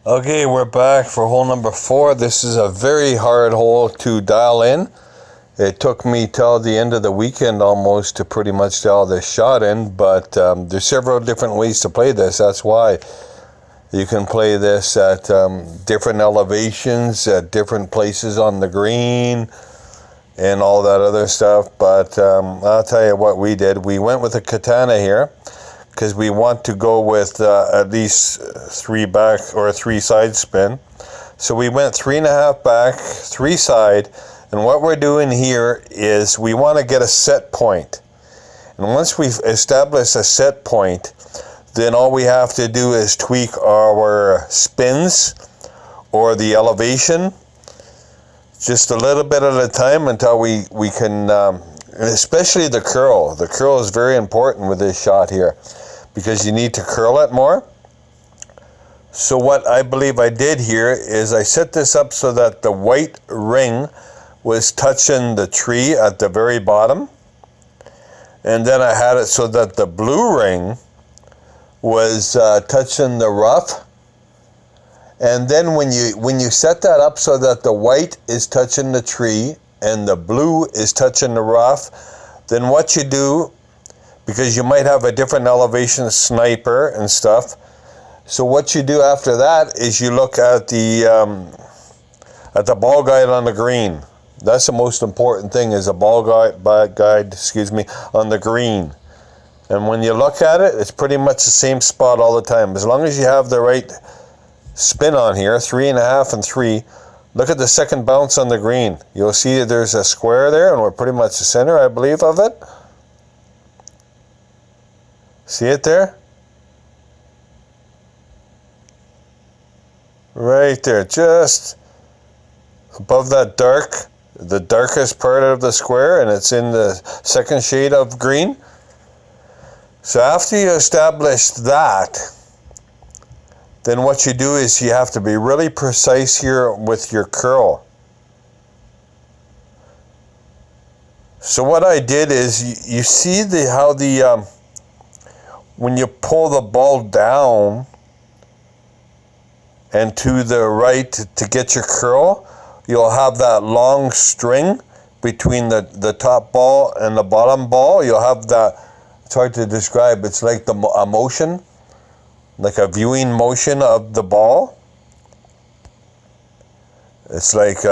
Okay, we're back for hole number 4. This is a very hard hole to dial in. It took me till the end of the weekend almost to pretty much dial this shot in, but there's several different ways to play this. That's why you can play this at different elevations, at different places on the green, and all that other stuff. But I'll tell you what we did. We went with a katana here, because we want to go with at least 3 back or 3 side spin. So we went 3.5 back, 3 side, and what we're doing here is we want to get a set point. And once we've established a set point, then all we have to do is tweak our spins or the elevation just a little bit at a time until we can, especially the curl. The curl is very important with this shot here, because you need to curl it more. So what I believe I did here is I set this up so that the white ring was touching the tree at the very bottom. And then I had it so that the blue ring was touching the rough. And then when you set that up so that the white is touching the tree and the blue is touching the rough, then what you do, because you might have a different elevation sniper and stuff. So what you do after that is you look at the ball guide on the green. That's the most important thing, is a ball guide on the green. And when you look at it, it's pretty much the same spot all the time. As long as you have the right spin on here, 3.5 and 3, look at the second bounce on the green. You'll see that there's a square there, and we're pretty much the center, I believe, of it. See it there? Right there, just above that the darkest part of the square, and it's in the second shade of green. So after you establish that, then what you do is you have to be really precise here with your curl. So what I did is, you see how when you pull the ball down and to the right to get your curl, you'll have that long string between the top ball and the bottom ball. You'll have that, it's hard to describe, it's like a motion, like a viewing motion of the ball. It's like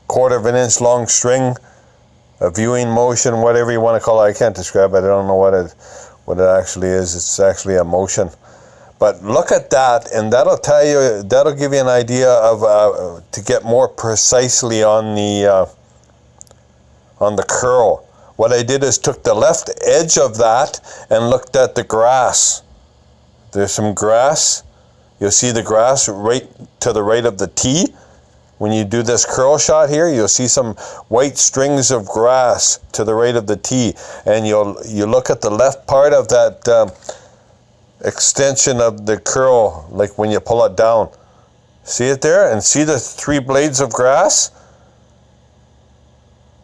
quarter of an inch long string, a viewing motion, whatever you want to call it. I can't describe it. I don't know what it actually is. It's actually a motion. But look at that, and that'll give you an idea of to get more precisely on the curl. What I did is took the left edge of that and looked at the grass. There's some grass. You'll see the grass right to the right of the tee. When you do this curl shot here, you'll see some white strings of grass to the right of the tee, and you look at the left part of that extension of the curl, like when you pull it down. See it there? And see the 3 blades of grass?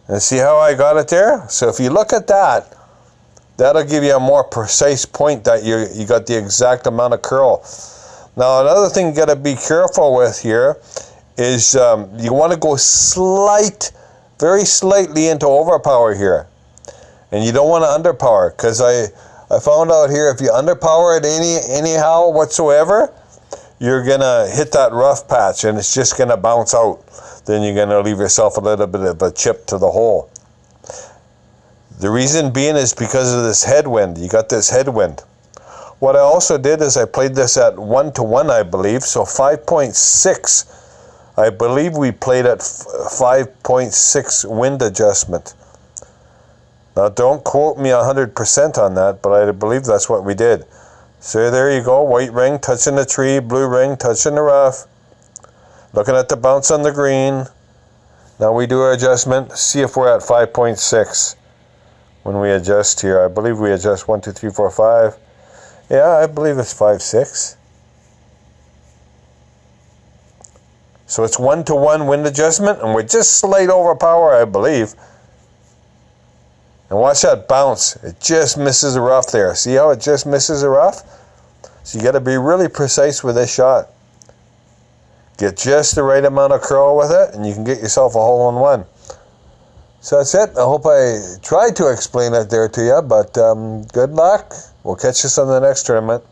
And see how I got it there? So if you look at that, that'll give you a more precise point that you got the exact amount of curl. Now another thing you got to be careful with here is you want to go very slightly into overpower here. And you don't want to underpower, because I found out here, if you underpower it anyhow whatsoever, you're going to hit that rough patch and it's just going to bounce out. Then you're going to leave yourself a little bit of a chip to the hole. The reason being is because of this headwind. You got this headwind. What I also did is I played this at 1-to-1, I believe, so 5.6. I believe we played at 5.6 wind adjustment. Now don't quote me 100% on that, but I believe that's what we did. So there you go, white ring touching the tree, blue ring touching the rough. Looking at the bounce on the green. Now we do our adjustment, see if we're at 5.6 when we adjust here. I believe we adjust 1, 2, 3, 4, 5. Yeah, I believe it's 5.6. So it's 1-to-1 wind adjustment, and we're just slight overpower, I believe. And watch that bounce. It just misses the rough there. See how it just misses the rough? So you got to be really precise with this shot. Get just the right amount of curl with it, and you can get yourself a hole-in-one. So that's it. I hope I tried to explain it there to you, but good luck. We'll catch you on the next tournament.